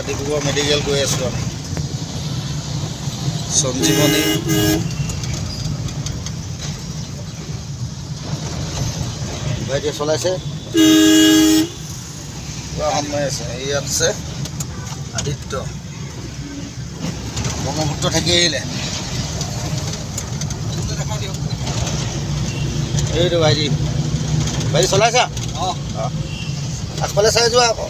Dibrugarh medical গৈ আছোঁ আমি। সঞ্জীৱনী ভাইটিয়ে চলাইছে, পুৰা সময় আছে। ইয়াত আছে আদিত্য, ব্ৰহ্মপুত্ৰ থাকি আহিলে। এইটো ভাইটি চলাইছা? অঁ, আগফালে চাই যোৱা আকৌ,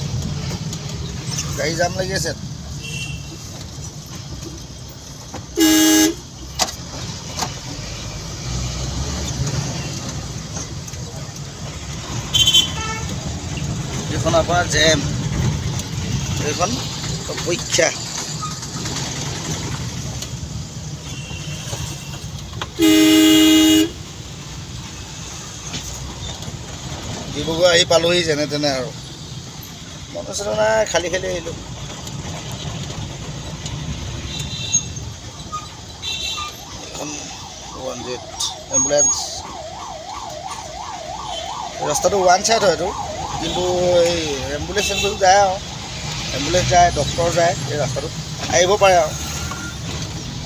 গাড়ী জাম লাগি আছে। এইখন আপোনাৰ জেম, এইখন পৰীক্ষা। ডিব্ৰুগড় আহি পালোহি যেনে তেনে আৰু, মন চন নাই, খালি খালি আহিলোঁ। এখন 108 এম্বুলেঞ্চ। ৰাস্তাটো ওৱান ছাইড হয় এইটো, কিন্তু এই এম্বুলেঞ্চ যায় আৰু, এম্বুলেঞ্চ যায়, ডক্টৰ যায় এই ৰাস্তাটোত, আহিব পাৰে আৰু।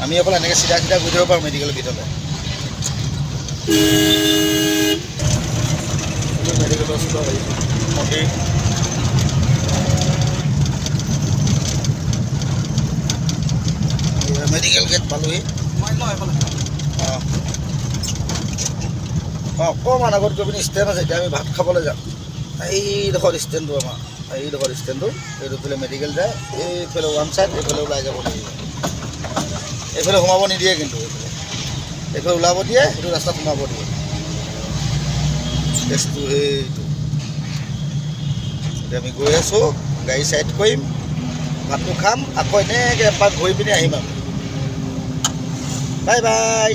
আমি অকল এনেকৈ চিধা চিধা গৈ থাকিব পাৰোঁ মেডিকেলৰ ভিতৰলৈ। মেডিকেলৰ ওচৰত মন্দিৰ, মেডিকেল গেট পালোহি। অঁ, অকণমান আগত গৈ পিনি ষ্টেণ্ড আছে, এতিয়া আমি ভাত খাবলৈ যাম। এইডোখৰ ষ্টেণ্ডটো আমাৰ, এইডোখৰ ষ্টেণ্ডটো, এইটো ফালে মেডিকেল যায়, এইফালে ওৱান ছাইড, এইফালে ওলাই যাব লাগিব। এইফালে সোমাব নিদিয়ে, কিন্তু এইফালে ওলাব দিয়ে, সেইটো ৰাস্তাত সোমাব দিয়ে। কেছটো সেইটো। এতিয়া আমি গৈ আছোঁ, গাড়ী ছাইড কৰিম, ভাতটো খাম, আকৌ এনেকৈ এপাক ঘূৰি পিনি আহিম আৰু। Bye bye.